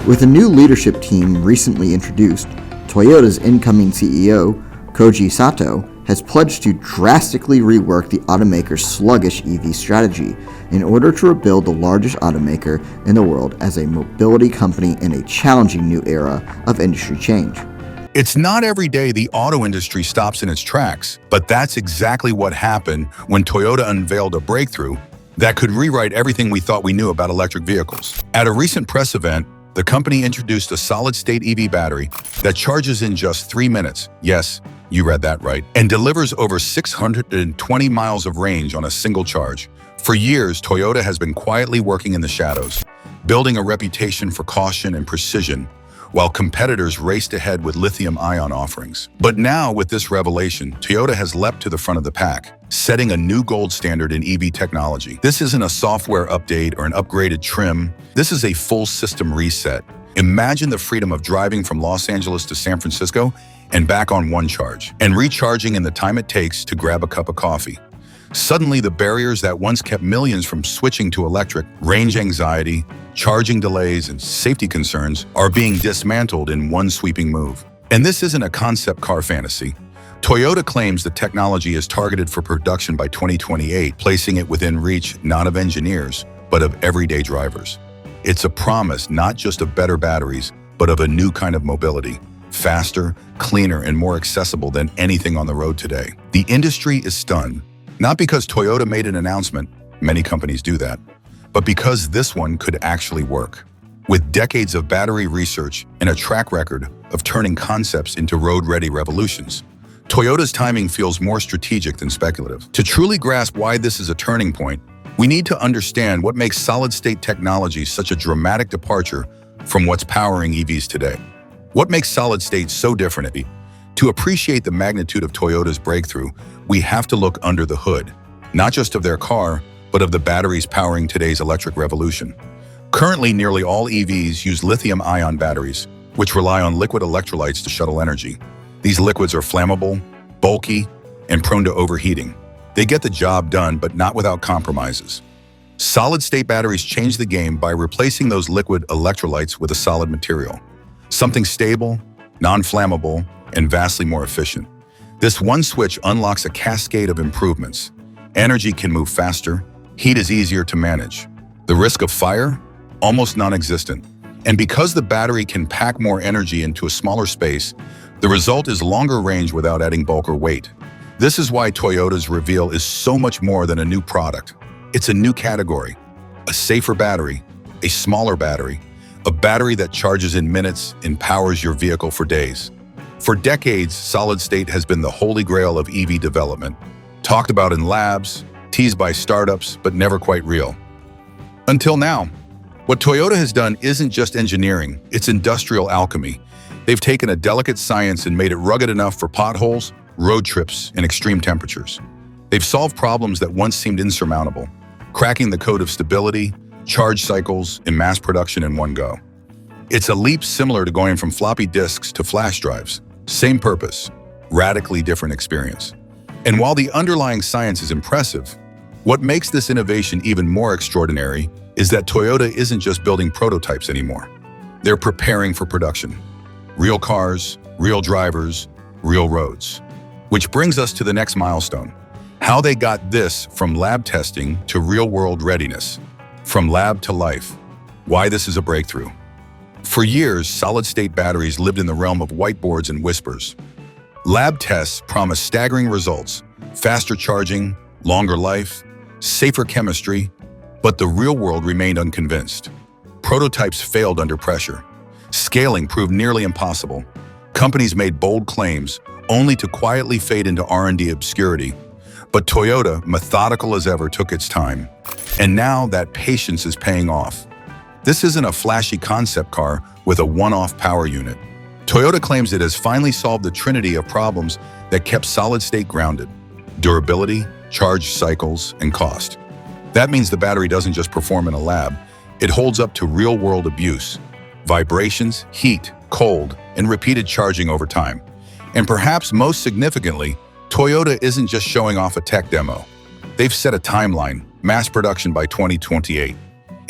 With a new leadership team recently introduced, Toyota's incoming CEO, Koji Sato, has pledged to drastically rework the automaker's sluggish EV strategy in order to rebuild the largest automaker in the world as a mobility company in a challenging new era of industry change. It's not every day the auto industry stops in its tracks, but that's exactly what happened when Toyota unveiled a breakthrough that could rewrite everything we thought we knew about electric vehicles. At a recent press event, the company introduced a solid-state EV battery that charges in just 3 minutes. Yes, you read that right. And delivers over 620 miles of range on a single charge. For years, Toyota has been quietly working in the shadows, building a reputation for caution and precision, while competitors raced ahead with lithium-ion offerings. But now, with this revelation, Toyota has leapt to the front of the pack, setting a new gold standard in EV technology. This isn't a software update or an upgraded trim. This is a full system reset. Imagine the freedom of driving from Los Angeles to San Francisco and back on one charge, and recharging in the time it takes to grab a cup of coffee. Suddenly, the barriers that once kept millions from switching to electric, range anxiety, charging delays, and safety concerns are being dismantled in one sweeping move. And this isn't a concept car fantasy. Toyota claims the technology is targeted for production by 2028, placing it within reach not of engineers, but of everyday drivers. It's a promise not just of better batteries, but of a new kind of mobility. Faster, cleaner, and more accessible than anything on the road today. The industry is stunned, not because Toyota made an announcement, many companies do that, but because this one could actually work. With decades of battery research and a track record of turning concepts into road-ready revolutions, Toyota's timing feels more strategic than speculative. To truly grasp why this is a turning point, we need to understand what makes solid-state technology such a dramatic departure from what's powering EVs today. What makes solid-state so different? To appreciate the magnitude of Toyota's breakthrough, we have to look under the hood, not just of their car, but of the batteries powering today's electric revolution. Currently, nearly all EVs use lithium-ion batteries, which rely on liquid electrolytes to shuttle energy. These liquids are flammable, bulky, and prone to overheating. They get the job done, but not without compromises. Solid-state batteries change the game by replacing those liquid electrolytes with a solid material, something stable, non-flammable, and vastly more efficient. This one switch unlocks a cascade of improvements. Energy can move faster, heat is easier to manage. The risk of fire? Almost non-existent. And because the battery can pack more energy into a smaller space, the result is longer range without adding bulk or weight. This is why Toyota's reveal is so much more than a new product. It's a new category, a safer battery, a smaller battery, a battery that charges in minutes and powers your vehicle for days. For decades, solid-state has been the holy grail of EV development, talked about in labs, teased by startups, but never quite real. Until now, what Toyota has done isn't just engineering, it's industrial alchemy. They've taken a delicate science and made it rugged enough for potholes, road trips, and extreme temperatures. They've solved problems that once seemed insurmountable, cracking the code of stability, charge cycles, and mass production in one go. It's a leap similar to going from floppy disks to flash drives. Same purpose, radically different experience. And while the underlying science is impressive, what makes this innovation even more extraordinary is that Toyota isn't just building prototypes anymore. They're preparing for production. Real cars, real drivers, real roads. Which brings us to the next milestone. How they got this from lab testing to real-world readiness. From lab to life. Why this is a breakthrough. For years, solid-state batteries lived in the realm of whiteboards and whispers. Lab tests promised staggering results, faster charging, longer life, safer chemistry, but the real world remained unconvinced. Prototypes failed under pressure. Scaling proved nearly impossible. Companies made bold claims, only to quietly fade into R&D obscurity. But Toyota, methodical as ever, took its time. And now that patience is paying off. This isn't a flashy concept car with a one-off power unit. Toyota claims it has finally solved the trinity of problems that kept solid-state grounded: durability, charge cycles, and cost. That means the battery doesn't just perform in a lab, it holds up to real-world abuse, vibrations, heat, cold, and repeated charging over time. And perhaps most significantly, Toyota isn't just showing off a tech demo. They've set a timeline, mass production by 2028.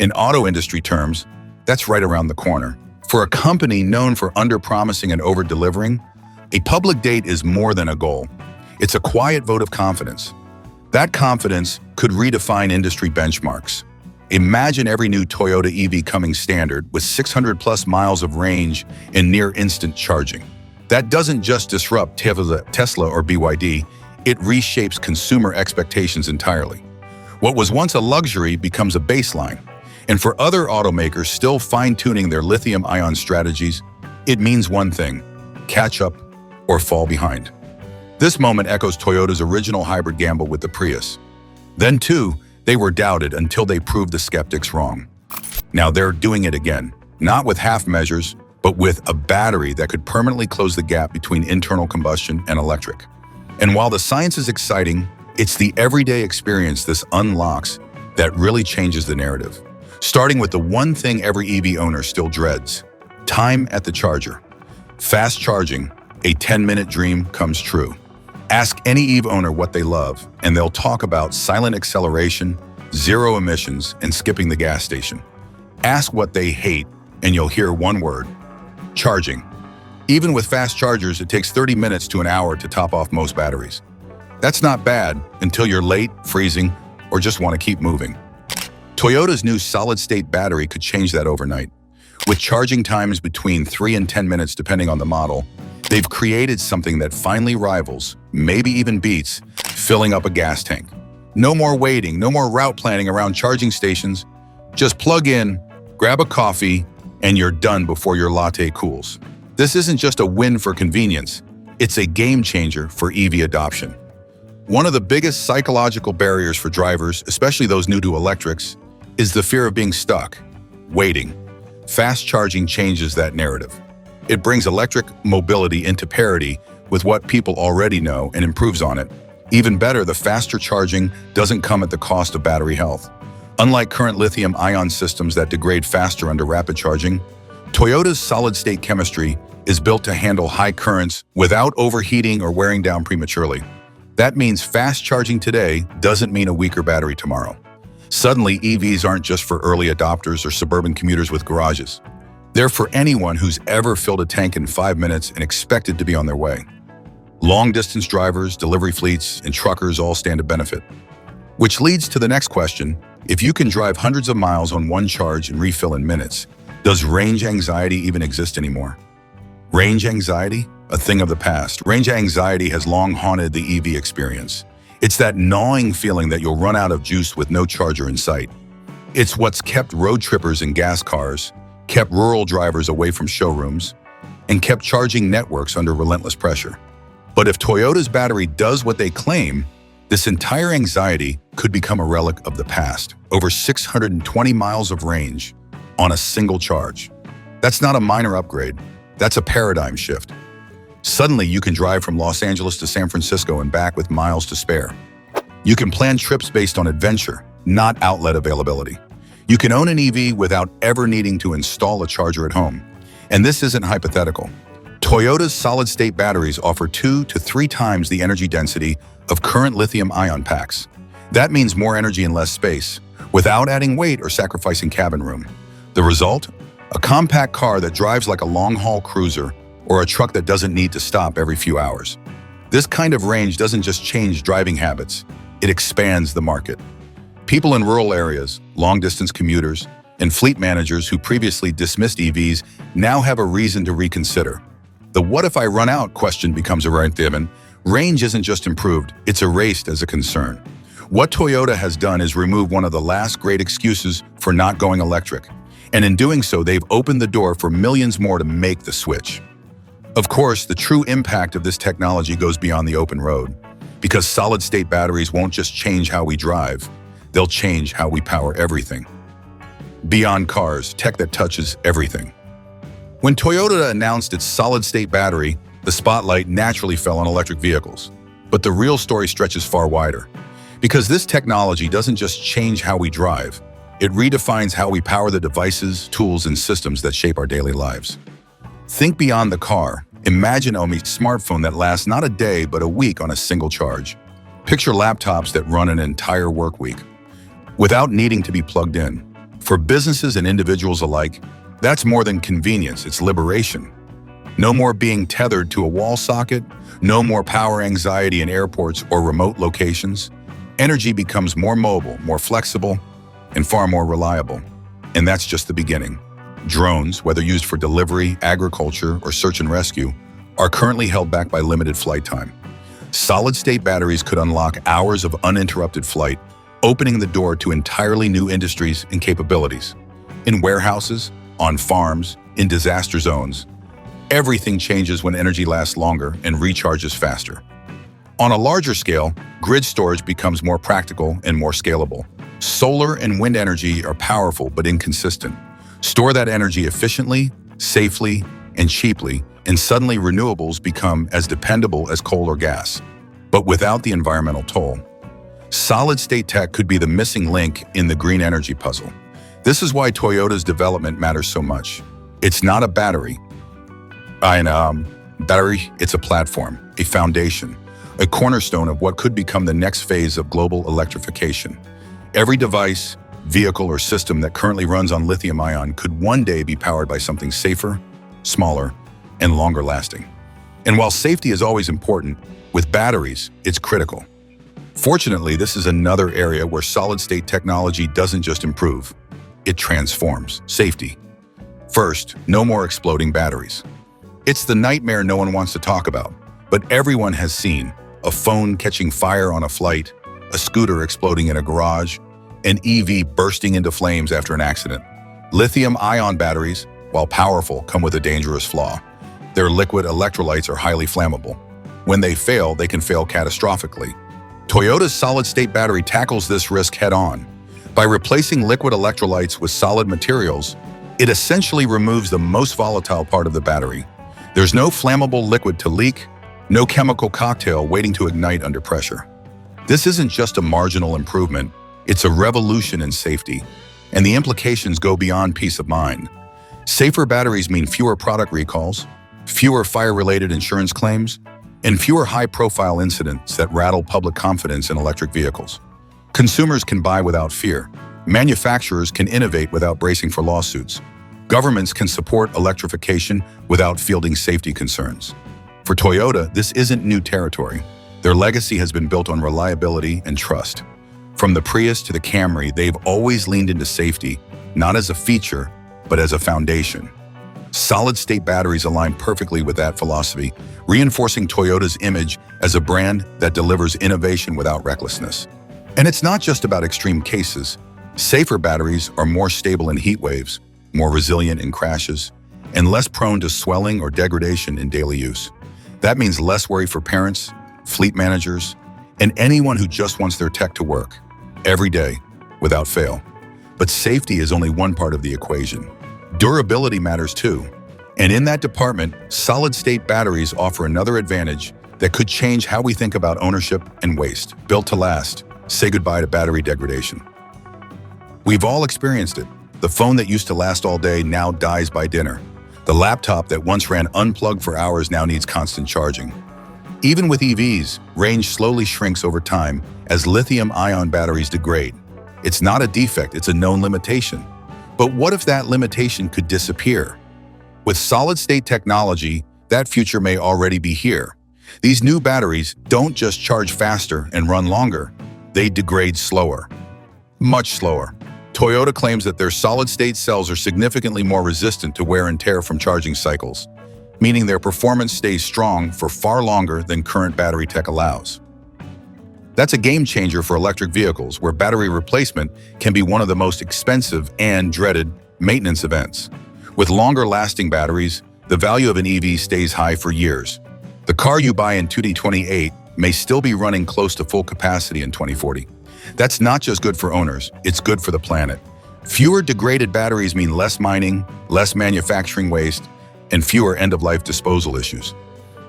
In auto industry terms, that's right around the corner. For a company known for under-promising and over-delivering, a public date is more than a goal. It's a quiet vote of confidence. That confidence could redefine industry benchmarks. Imagine every new Toyota EV coming standard with 600+ miles of range and near-instant charging. That doesn't just disrupt Tesla or BYD, it reshapes consumer expectations entirely. What was once a luxury becomes a baseline. And for other automakers still fine-tuning their lithium-ion strategies, it means one thing: catch up or fall behind. This moment echoes Toyota's original hybrid gamble with the Prius. Then too, they were doubted until they proved the skeptics wrong. Now they're doing it again, not with half measures, but with a battery that could permanently close the gap between internal combustion and electric. And while the science is exciting, it's the everyday experience this unlocks that really changes the narrative. Starting with the one thing every EV owner still dreads: time at the charger. Fast charging, a 10-minute dream comes true. Ask any EV owner what they love, and they'll talk about silent acceleration, zero emissions, and skipping the gas station. Ask what they hate, and you'll hear one word: charging. Even with fast chargers, it takes 30 minutes to an hour to top off most batteries. That's not bad until you're late, freezing, or just want to keep moving. Toyota's new solid-state battery could change that overnight. With charging times between 3 and 10 minutes depending on the model, they've created something that finally rivals, maybe even beats, filling up a gas tank. No more waiting, no more route planning around charging stations. Just plug in, grab a coffee, and you're done before your latte cools. This isn't just a win for convenience, it's a game changer for EV adoption. One of the biggest psychological barriers for drivers, especially those new to electrics, is the fear of being stuck, waiting. Fast charging changes that narrative. It brings electric mobility into parity with what people already know and improves on it. Even better, the faster charging doesn't come at the cost of battery health. Unlike current lithium-ion systems that degrade faster under rapid charging, Toyota's solid-state chemistry is built to handle high currents without overheating or wearing down prematurely. That means fast charging today doesn't mean a weaker battery tomorrow. Suddenly, EVs aren't just for early adopters or suburban commuters with garages. They're for anyone who's ever filled a tank in 5 minutes and expected to be on their way. Long-distance drivers, delivery fleets, and truckers all stand to benefit. Which leads to the next question: if you can drive hundreds of miles on one charge and refill in minutes, does range anxiety even exist anymore? Range anxiety? A thing of the past. Range anxiety has long haunted the EV experience. It's that gnawing feeling that you'll run out of juice with no charger in sight. It's what's kept road trippers in gas cars, kept rural drivers away from showrooms, and kept charging networks under relentless pressure. But if Toyota's battery does what they claim, this entire anxiety could become a relic of the past. Over 620 miles of range on a single charge. That's not a minor upgrade, that's a paradigm shift. Suddenly, you can drive from Los Angeles to San Francisco and back with miles to spare. You can plan trips based on adventure, not outlet availability. You can own an EV without ever needing to install a charger at home. And this isn't hypothetical. Toyota's solid-state batteries offer 2 to 3 times the energy density of current lithium-ion packs. That means more energy in less space, without adding weight or sacrificing cabin room. The result? A compact car that drives like a long-haul cruiser, or a truck that doesn't need to stop every few hours. This kind of range doesn't just change driving habits, it expands the market. People in rural areas, long-distance commuters, and fleet managers who previously dismissed EVs now have a reason to reconsider. The "what if I run out" question becomes a right given. Range isn't just improved, it's erased as a concern. What Toyota has done is remove one of the last great excuses for not going electric. And in doing so, they've opened the door for millions more to make the switch. Of course, the true impact of this technology goes beyond the open road, because solid-state batteries won't just change how we drive, they'll change how we power everything. Beyond cars, tech that touches everything. When Toyota announced its solid-state battery, the spotlight naturally fell on electric vehicles. But the real story stretches far wider. Because this technology doesn't just change how we drive, it redefines how we power the devices, tools, and systems that shape our daily lives. Think beyond the car. Imagine a smartphone that lasts not a day, but a week on a single charge. Picture laptops that run an entire work week without needing to be plugged in. For businesses and individuals alike, That's more than convenience, it's liberation. No more being tethered to a wall socket, no more power anxiety in airports or remote locations. Energy becomes more mobile, more flexible, and far more reliable. And that's just the beginning. Drones, whether used for delivery, agriculture, or search and rescue, are currently held back by limited flight time. Solid-state batteries could unlock hours of uninterrupted flight, opening the door to entirely new industries and capabilities. In warehouses, on farms, in disaster zones, everything changes when energy lasts longer and recharges faster. On a larger scale, grid storage becomes more practical and more scalable. Solar and wind energy are powerful but inconsistent. Store that energy efficiently, safely, and cheaply, and suddenly renewables become as dependable as coal or gas. But without the environmental toll. Solid-state tech could be the missing link in the green energy puzzle. This is why Toyota's development matters so much. It's not a battery. It's a platform, a foundation, a cornerstone of what could become the next phase of global electrification. Every device, vehicle, or system that currently runs on lithium-ion could one day be powered by something safer, smaller, and longer lasting. And while safety is always important, with batteries, it's critical. Fortunately, this is another area where solid-state technology doesn't just improve, it transforms safety. First, no more exploding batteries. It's the nightmare no one wants to talk about, but everyone has seen a phone catching fire on a flight, a scooter exploding in a garage, an EV bursting into flames after an accident. Lithium-ion batteries, while powerful, come with a dangerous flaw. Their liquid electrolytes are highly flammable. When they fail, they can fail catastrophically. Toyota's solid-state battery tackles this risk head-on. By replacing liquid electrolytes with solid materials, it essentially removes the most volatile part of the battery. There's no flammable liquid to leak, no chemical cocktail waiting to ignite under pressure. This isn't just a marginal improvement, it's a revolution in safety, and the implications go beyond peace of mind. Safer batteries mean fewer product recalls, fewer fire-related insurance claims, and fewer high-profile incidents that rattle public confidence in electric vehicles. Consumers can buy without fear. Manufacturers can innovate without bracing for lawsuits. Governments can support electrification without fielding safety concerns. For Toyota, this isn't new territory. Their legacy has been built on reliability and trust. From the Prius to the Camry, they've always leaned into safety, not as a feature, but as a foundation. Solid-state batteries align perfectly with that philosophy, reinforcing Toyota's image as a brand that delivers innovation without recklessness. And it's not just about extreme cases. Safer batteries are more stable in heat waves, more resilient in crashes, and less prone to swelling or degradation in daily use. That means less worry for parents, fleet managers, and anyone who just wants their tech to work every day without fail. But safety is only one part of the equation. Durability matters too. And in that department, solid-state batteries offer another advantage that could change how we think about ownership and waste. Built to last, say goodbye to battery degradation. We've all experienced it. The phone that used to last all day now dies by dinner. The laptop that once ran unplugged for hours now needs constant charging. Even with EVs, range slowly shrinks over time as lithium-ion batteries degrade. It's not a defect, it's a known limitation. But what if that limitation could disappear? With solid-state technology, that future may already be here. These new batteries don't just charge faster and run longer, they degrade slower. Much slower. Toyota claims that their solid-state cells are significantly more resistant to wear and tear from charging cycles, meaning their performance stays strong for far longer than current battery tech allows. That's a game changer for electric vehicles, where battery replacement can be one of the most expensive and dreaded maintenance events. With longer-lasting batteries, the value of an EV stays high for years. The car you buy in 2028 may still be running close to full capacity in 2040. That's not just good for owners, it's good for the planet. Fewer degraded batteries mean less mining, less manufacturing waste, and fewer end-of-life disposal issues.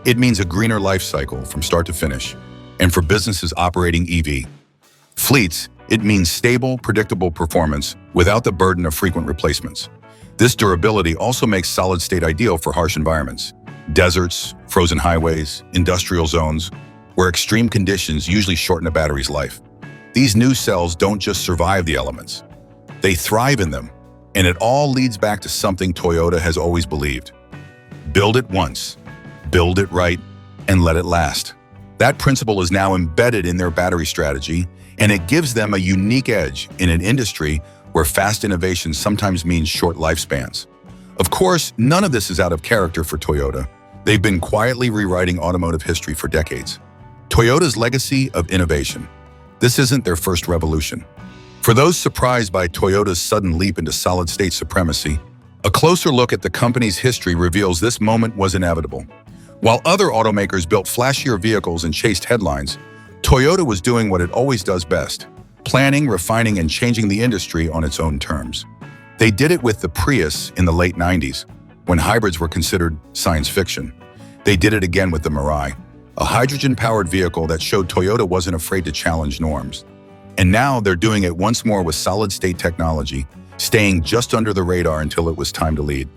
It means a greener life cycle from start to finish. And for businesses operating EV fleets, it means stable, predictable performance without the burden of frequent replacements. This durability also makes solid-state ideal for harsh environments. Deserts, frozen highways, industrial zones, where extreme conditions usually shorten a battery's life. These new cells don't just survive the elements, they thrive in them. And it all leads back to something Toyota has always believed. Build it once, build it right, and let it last. That principle is now embedded in their battery strategy, and it gives them a unique edge in an industry where fast innovation sometimes means short lifespans. Of course, none of this is out of character for Toyota. They've been quietly rewriting automotive history for decades. Toyota's legacy of innovation. This isn't their first revolution. For those surprised by Toyota's sudden leap into solid-state supremacy, a closer look at the company's history reveals this moment was inevitable. While other automakers built flashier vehicles and chased headlines, Toyota was doing what it always does best: planning, refining, and changing the industry on its own terms. They did it with the Prius in the late 90s, when hybrids were considered science fiction. They did it again with the Mirai, a hydrogen-powered vehicle that showed Toyota wasn't afraid to challenge norms. And now they're doing it once more with solid-state technology, staying just under the radar until it was time to lead.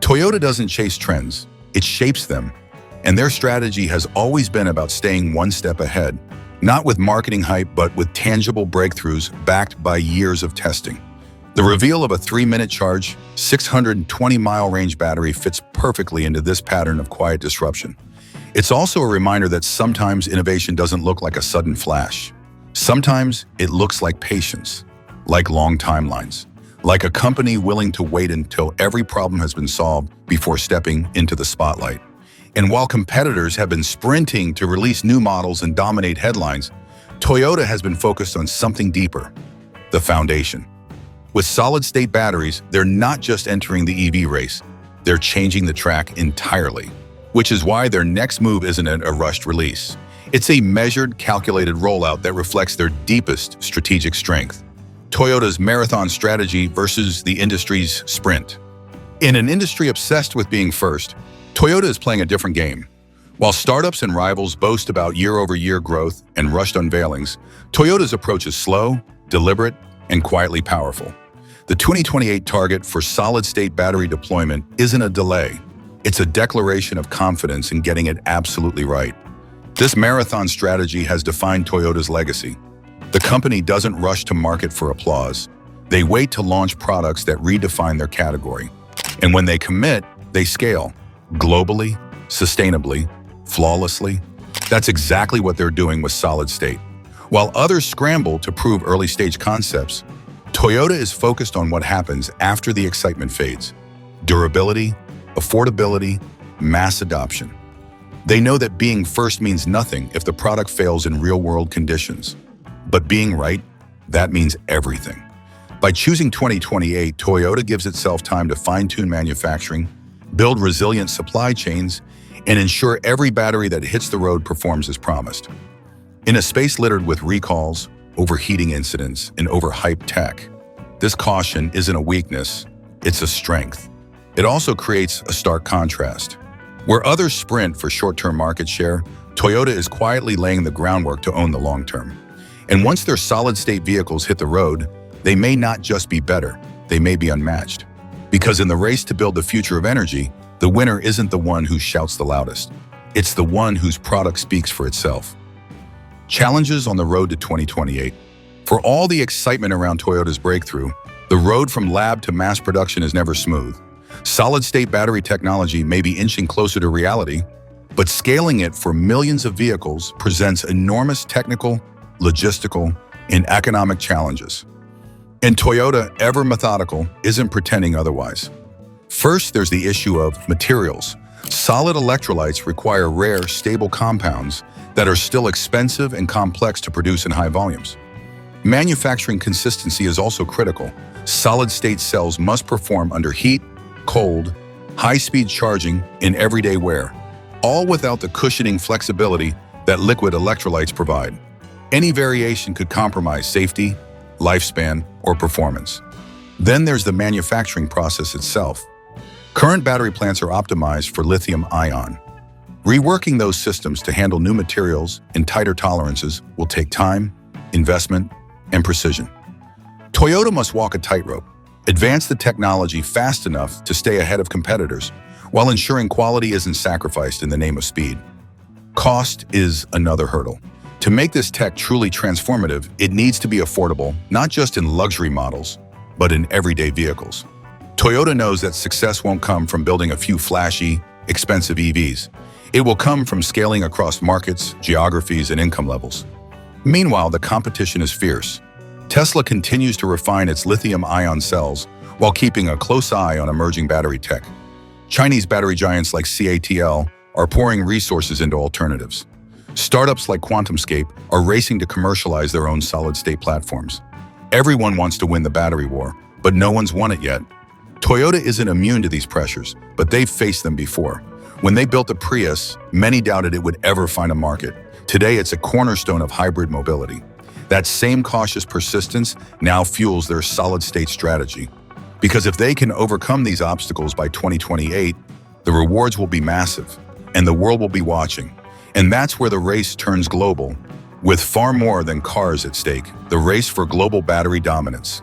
Toyota doesn't chase trends, it shapes them. And their strategy has always been about staying one step ahead, not with marketing hype, but with tangible breakthroughs backed by years of testing. The reveal of a 3-minute charge, 620-mile range battery fits perfectly into this pattern of quiet disruption. It's also a reminder that sometimes innovation doesn't look like a sudden flash. Sometimes it looks like patience, like long timelines, like a company willing to wait until every problem has been solved before stepping into the spotlight. And while competitors have been sprinting to release new models and dominate headlines, Toyota has been focused on something deeper: the foundation. With solid-state batteries, they're not just entering the EV race, they're changing the track entirely, which is why their next move isn't a rushed release. It's a measured, calculated rollout that reflects their deepest strategic strength: Toyota's marathon strategy versus the industry's sprint. In an industry obsessed with being first, Toyota is playing a different game. While startups and rivals boast about year-over-year growth and rushed unveilings, Toyota's approach is slow, deliberate, and quietly powerful. The 2028 target for solid-state battery deployment isn't a delay. It's a declaration of confidence in getting it absolutely right. This marathon strategy has defined Toyota's legacy. The company doesn't rush to market for applause. They wait to launch products that redefine their category. And when they commit, they scale. Globally, sustainably, flawlessly. That's exactly what they're doing with solid state. While others scramble to prove early-stage concepts, Toyota is focused on what happens after the excitement fades: durability, affordability, mass adoption. They know that being first means nothing if the product fails in real-world conditions. But being right, that means everything. By choosing 2028, Toyota gives itself time to fine-tune manufacturing, build resilient supply chains, and ensure every battery that hits the road performs as promised. In a space littered with recalls, overheating incidents, and overhyped tech, this caution isn't a weakness, it's a strength. It also creates a stark contrast. Where others sprint for short-term market share, Toyota is quietly laying the groundwork to own the long term. And once their solid-state vehicles hit the road, they may not just be better, they may be unmatched. Because in the race to build the future of energy, the winner isn't the one who shouts the loudest. It's the one whose product speaks for itself. Challenges on the road to 2028. For all the excitement around Toyota's breakthrough, the road from lab to mass production is never smooth. Solid-state battery technology may be inching closer to reality, but scaling it for millions of vehicles presents enormous technical, logistical, and economic challenges. And Toyota, ever methodical, isn't pretending otherwise. First, there's the issue of materials. Solid electrolytes require rare, stable compounds that are still expensive and complex to produce in high volumes. Manufacturing consistency is also critical. Solid-state cells must perform under heat, cold, high-speed charging, and everyday wear, all without the cushioning flexibility that liquid electrolytes provide. Any variation could compromise safety, lifespan, or performance. Then there's the manufacturing process itself. Current battery plants are optimized for lithium-ion. Reworking those systems to handle new materials and tighter tolerances will take time, investment, and precision. Toyota must walk a tightrope, advance the technology fast enough to stay ahead of competitors, while ensuring quality isn't sacrificed in the name of speed. Cost is another hurdle. To make this tech truly transformative, it needs to be affordable, not just in luxury models, but in everyday vehicles. Toyota knows that success won't come from building a few flashy, expensive EVs. It will come from scaling across markets, geographies, and income levels. Meanwhile, the competition is fierce. Tesla continues to refine its lithium-ion cells while keeping a close eye on emerging battery tech. Chinese battery giants like CATL are pouring resources into alternatives. Startups like QuantumScape are racing to commercialize their own solid-state platforms. Everyone wants to win the battery war, but no one's won it yet. Toyota isn't immune to these pressures, but they've faced them before. When they built the Prius, many doubted it would ever find a market. Today, it's a cornerstone of hybrid mobility. That same cautious persistence now fuels their solid-state strategy. Because if they can overcome these obstacles by 2028, the rewards will be massive, and the world will be watching. And that's where the race turns global, with far more than cars at stake, the race for global battery dominance.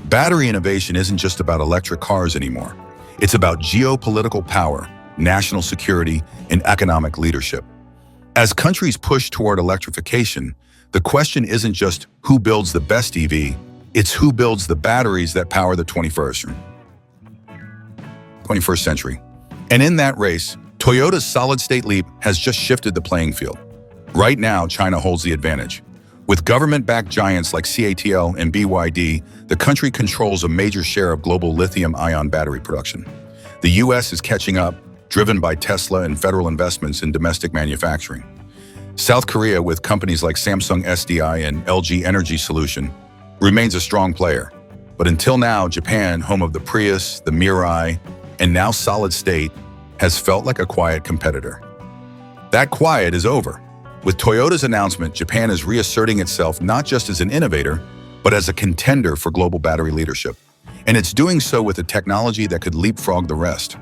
Battery innovation isn't just about electric cars anymore. It's about geopolitical power, national security, and economic leadership. As countries push toward electrification, the question isn't just who builds the best EV, it's who builds the batteries that power the 21st century. And in that race, Toyota's solid-state leap has just shifted the playing field. Right now, China holds the advantage. With government-backed giants like CATL and BYD, the country controls a major share of global lithium-ion battery production. The US is catching up, driven by Tesla and federal investments in domestic manufacturing. South Korea, with companies like Samsung SDI and LG Energy Solution, remains a strong player. But until now, Japan, home of the Prius, the Mirai, and now Solid State, has felt like a quiet competitor. That quiet is over. With Toyota's announcement, Japan is reasserting itself not just as an innovator, but as a contender for global battery leadership. And it's doing so with a technology that could leapfrog the rest.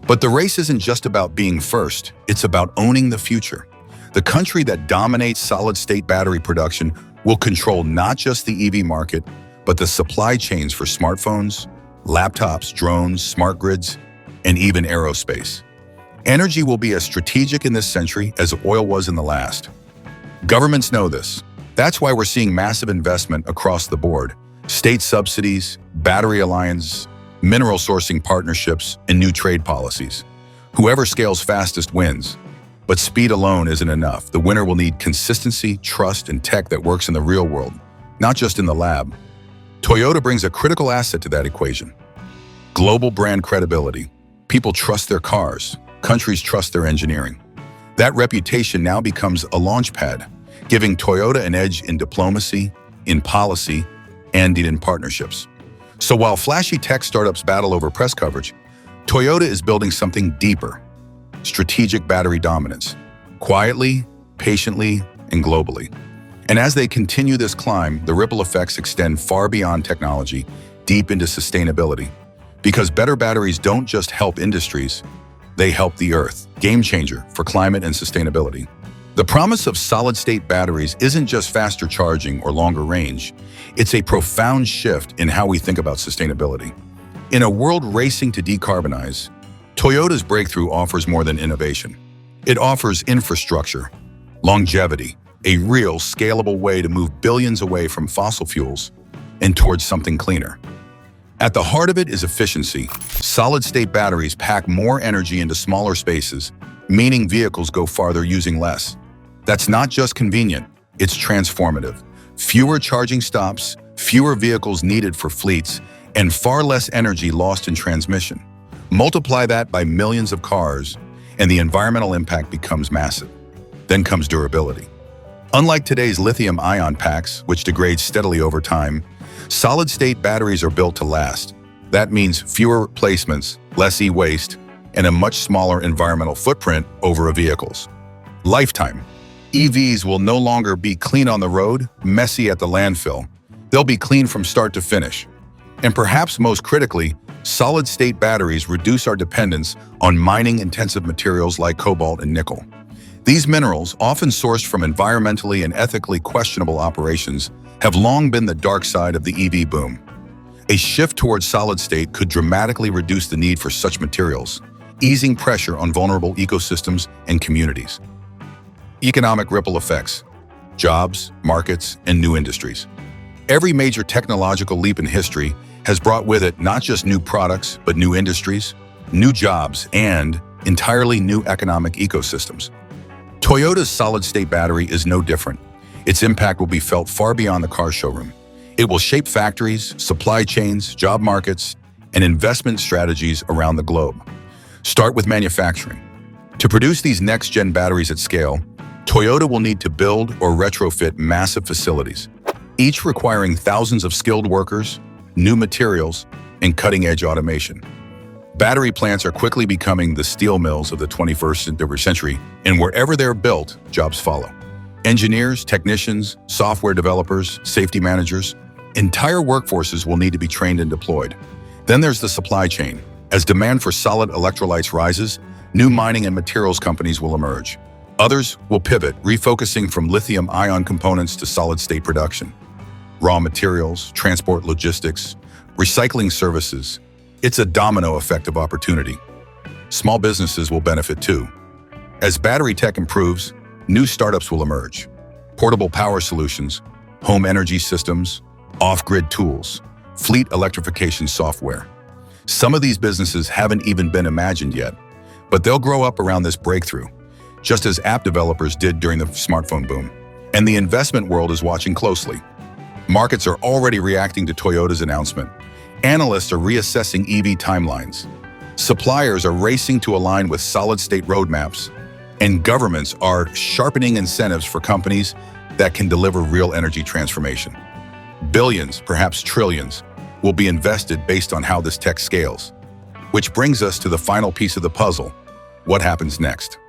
But the race isn't just about being first, it's about owning the future. The country that dominates solid-state battery production will control not just the EV market, but the supply chains for smartphones, laptops, drones, smart grids, and even aerospace. Energy will be as strategic in this century as oil was in the last. Governments know this. That's why we're seeing massive investment across the board. State subsidies, battery alliances, mineral sourcing partnerships, and new trade policies. Whoever scales fastest wins. But speed alone isn't enough. The winner will need consistency, trust, and tech that works in the real world, not just in the lab. Toyota brings a critical asset to that equation. Global brand credibility. People trust their cars. Countries trust their engineering. That reputation now becomes a launchpad, giving Toyota an edge in diplomacy, in policy, and in partnerships. So while flashy tech startups battle over press coverage, Toyota is building something deeper: strategic battery dominance, quietly, patiently, and globally. And as they continue this climb, the ripple effects extend far beyond technology, deep into sustainability. Because better batteries don't just help industries, they help the Earth. Game changer for climate and sustainability. The promise of solid-state batteries isn't just faster charging or longer range. It's a profound shift in how we think about sustainability. In a world racing to decarbonize, Toyota's breakthrough offers more than innovation. It offers infrastructure, longevity, a real scalable way to move billions away from fossil fuels and towards something cleaner. At the heart of it is efficiency. Solid-state batteries pack more energy into smaller spaces, meaning vehicles go farther using less. That's not just convenient, it's transformative. Fewer charging stops, fewer vehicles needed for fleets, and far less energy lost in transmission. Multiply that by millions of cars, and the environmental impact becomes massive. Then comes durability. Unlike today's lithium-ion packs, which degrade steadily over time, solid-state batteries are built to last. That means fewer replacements, less e-waste, and a much smaller environmental footprint over a vehicle's lifetime. EVs will no longer be clean on the road, messy at the landfill. They'll be clean from start to finish. And perhaps most critically, solid-state batteries reduce our dependence on mining-intensive materials like cobalt and nickel. These minerals, often sourced from environmentally and ethically questionable operations, have long been the dark side of the EV boom. A shift towards solid-state could dramatically reduce the need for such materials, easing pressure on vulnerable ecosystems and communities. Economic ripple effects, jobs, markets, and new industries. Every major technological leap in history has brought with it not just new products, but new industries, new jobs, and entirely new economic ecosystems. Toyota's solid-state battery is no different. Its impact will be felt far beyond the car showroom. It will shape factories, supply chains, job markets, and investment strategies around the globe. Start with manufacturing. To produce these next-gen batteries at scale, Toyota will need to build or retrofit massive facilities, each requiring thousands of skilled workers, new materials, and cutting-edge automation. Battery plants are quickly becoming the steel mills of the 21st century, and wherever they're built, jobs follow. Engineers, technicians, software developers, safety managers, entire workforces will need to be trained and deployed. Then there's the supply chain. As demand for solid electrolytes rises, new mining and materials companies will emerge. Others will pivot, refocusing from lithium-ion components to solid-state production. Raw materials, transport logistics, recycling services. It's a domino effect of opportunity. Small businesses will benefit too. As battery tech improves, new startups will emerge. Portable power solutions, home energy systems, off-grid tools, fleet electrification software. Some of these businesses haven't even been imagined yet, but they'll grow up around this breakthrough, just as app developers did during the smartphone boom. And the investment world is watching closely. Markets are already reacting to Toyota's announcement. Analysts are reassessing EV timelines. Suppliers are racing to align with solid-state roadmaps, and governments are sharpening incentives for companies that can deliver real energy transformation. Billions, perhaps trillions, will be invested based on how this tech scales. Which brings us to the final piece of the puzzle. What happens next?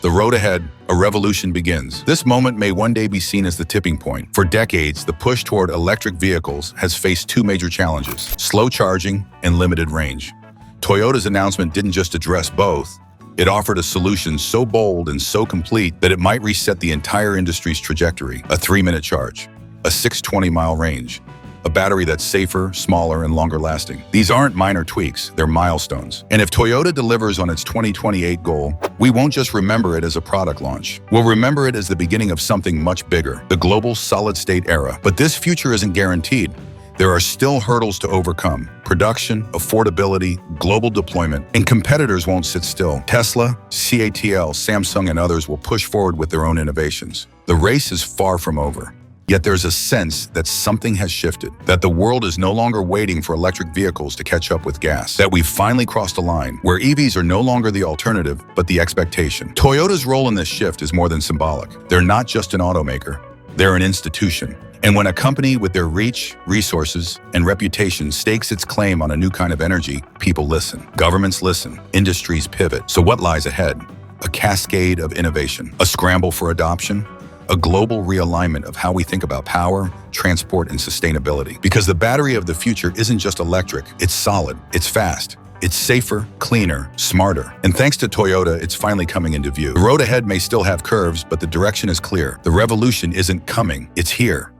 The road ahead, a revolution begins. This moment may one day be seen as the tipping point. For decades, the push toward electric vehicles has faced two major challenges: slow charging and limited range. Toyota's announcement didn't just address both. It offered a solution so bold and so complete that it might reset the entire industry's trajectory. A 3-minute charge, a 620-mile range, a battery that's safer, smaller, and longer lasting. These aren't minor tweaks, they're milestones. And if Toyota delivers on its 2028 goal, we won't just remember it as a product launch. We'll remember it as the beginning of something much bigger, the global solid-state era. But this future isn't guaranteed. There are still hurdles to overcome: production, affordability, global deployment, and competitors won't sit still. Tesla, CATL, Samsung, and others will push forward with their own innovations. The race is far from over. Yet there's a sense that something has shifted, that the world is no longer waiting for electric vehicles to catch up with gas, that we've finally crossed a line where EVs are no longer the alternative, but the expectation. Toyota's role in this shift is more than symbolic. They're not just an automaker, they're an institution. And when a company with their reach, resources, and reputation stakes its claim on a new kind of energy, people listen. Governments listen. Industries pivot. So what lies ahead? A cascade of innovation, a scramble for adoption, a global realignment of how we think about power, transport, and sustainability. Because the battery of the future isn't just electric, it's solid, it's fast, it's safer, cleaner, smarter. And thanks to Toyota, it's finally coming into view. The road ahead may still have curves, but the direction is clear. The revolution isn't coming, it's here.